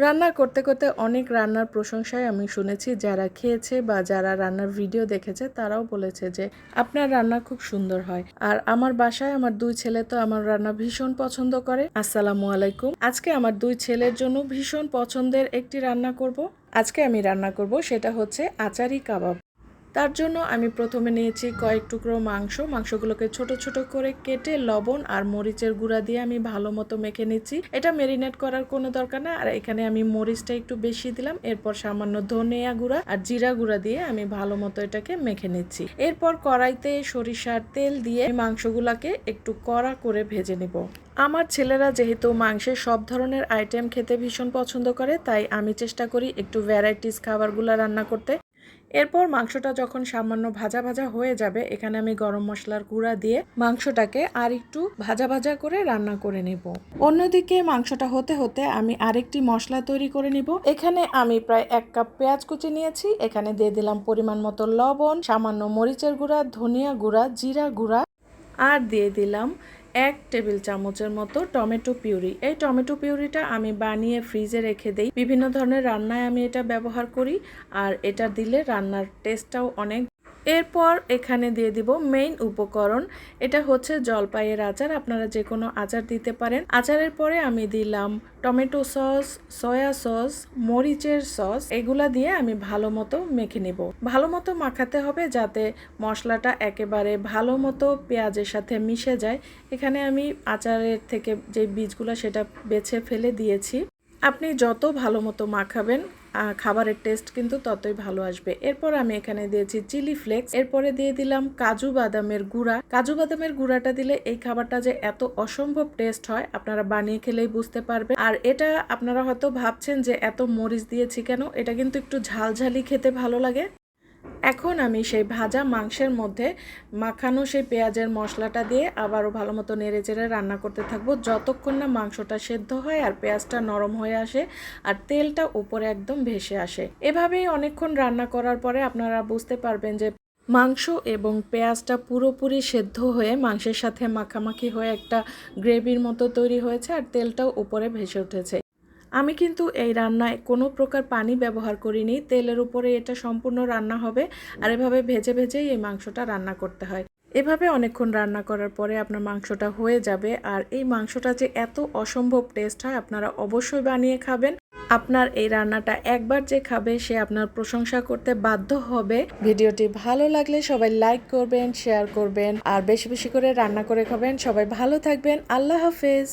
রান্না করতে করতে অনেক রান্নার প্রশংসাই আমি শুনেছি, যারা খেয়েছে বা যারা রান্নার ভিডিও দেখেছে তারাও বলেছে যে আপনার রান্না খুব সুন্দর হয়। আর আমার বাসায় আমার দুই ছেলে তো আমার রান্না ভীষণ পছন্দ করে। আসসালামু আলাইকুম। আজকে আমার দুই ছেলের জন্য ভীষণ পছন্দের একটি রান্না করব। আজকে আমি রান্না করব সেটা হচ্ছে আচারি কাবাব। তার জন্য আমি প্রথমে নিয়েছি কয়েক টুকরো মাংসগুলোকে ছোট ছোট করে কেটে লবণ আর মরিচের গুঁড়া দিয়ে আমি ভালো মতো মেখে নিচ্ছি। এটা মেরিনেট করার কোনো দরকার না, আর এখানে আমি মরিচটা একটু বেশি দিলাম। এরপর সামান্য ধনিয়া গুঁড়া আর জিরা গুঁড়া দিয়ে আমি ভালো মতো এটাকে মেখে নিচ্ছি। এরপর কড়াইতে সরিষার তেল দিয়ে মাংসগুলোকে একটু কড়া করে ভেজে নিব। আমার ছেলেরা যেহেতু মাংসের সব ধরনের আইটেম খেতে ভীষণ পছন্দ করে, তাই আমি চেষ্টা করি একটু ভ্যারাইটিস খাবারগুলো রান্না করতে। এরপর মাংসটা যখন সামান্য ভাজা ভাজা হয়ে যাবে, এখানে আমি গরম মশলার গুঁড়া দিয়ে মাংসটাকে আর একটু ভাজা ভাজা করে রান্না করে নেব। অন্যদিকে মাংসটা হতে হতে আমি আরেকটি মশলা তৈরি করে নিব। এখানে আমি প্রায় 1 কাপ পেঁয়াজ কুচি নিয়েছি। এখানে দিয়ে দিলাম পরিমাণ মতো লবণ, সামান্য মরিচের গুঁড়া, ধনিয়া গুঁড়া, জিরা গুঁড়া, আর দিয়ে দিলাম 1 টেবিল চামচের মতো টমেটো পিউরি। এই টমেটো পিউরিটা আমি বানিয়ে ফ্রিজে রেখে দেই। বিভিন্ন ধরনের রান্নায় আমি এটা ব্যবহার করি, আর এটা দিলে রান্নার টেস্টটাও অনেক। এরপর এখানে দিয়ে দিব মেইন উপকরণ, এটা হচ্ছে জলপাইয়ের আচার। আপনারা যে কোনো আচার দিতে পারেন। আচারের পরে আমি দিলাম টমেটো সস, সয়া সস, মরিচের সস। এগুলা দিয়ে আমি ভালো মতো মেখে নেব। ভালো মতো মাখাতে হবে যাতে মশলাটা একেবারে ভালো মতো পেঁয়াজের সাথে মিশে যায়। এখানে আমি আচারের থেকে যে বীজগুলো সেটা বেছে ফেলে দিয়েছি। আপনি যত ভালো মতো মাখাবেন খাবারের টেস্ট কিন্তু ততই ভালো আসবে। এরপর আমি এখানে দিয়েছি চিলি ফ্লেক্স, এরপরে দিয়ে দিলাম কাজু বাদামের গুঁড়া। কাজু বাদামের গুঁড়াটা দিলে এই খাবারটা যে এত অসম্ভব টেস্ট হয় আপনারা বানিয়ে খেলেই বুঝতে পারবেন। আর এটা আপনারা হয়তো ভাবছেন যে এত মরিচ দিয়েছি কেন, এটা কিন্তু একটু ঝালঝালি খেতে ভালো লাগে। এখন আমি সেই ভাজা মাংসের মধ্যে মাখানো সেই পেঁয়াজের মশলাটা দিয়ে আবারও ভালো মতো নেড়েচেড়ে রান্না করতে থাকবো যতক্ষণ না মাংসটা সেদ্ধ হয় আর পেঁয়াজটা নরম হয়ে আসে আর তেলটা উপরে একদম ভেসে আসে। এভাবেই অনেকক্ষণ রান্না করার পরে আপনারা বুঝতে পারবেন যে মাংস এবং পেঁয়াজটা পুরোপুরি সেদ্ধ হয়ে মাংসের সাথে মাখামাখি হয়ে একটা গ্রেভির মতো তৈরি হয়েছে আর তেলটাও উপরে ভেসে উঠেছে। আমি কিন্তু এই রান্নায় কোনো প্রকার পানি ব্যবহার করিনি। তেলের উপরে এটা সম্পূর্ণ রান্না হবে, আর এভাবে ভেজে ভেজেই এই মাংসটা রান্না করতে হয়। এভাবে অনেকক্ষণ রান্না করার পরে আপনার মাংসটা হয়ে যাবে। আর এই মাংসটা যে এত অসম্ভব টেস্ট হয় আপনারা অবশ্যই বানিয়ে খাবেন। আপনার এই রান্নাটা একবার যে খাবে সে আপনার প্রশংসা করতে বাধ্য হবে। ভিডিওটি ভালো লাগলে সবাই লাইক করবেন, শেয়ার করবেন, আর বেশি বেশি করে রান্না করে খাবেন। সবাই ভালো থাকবেন। আল্লাহ হাফেজ।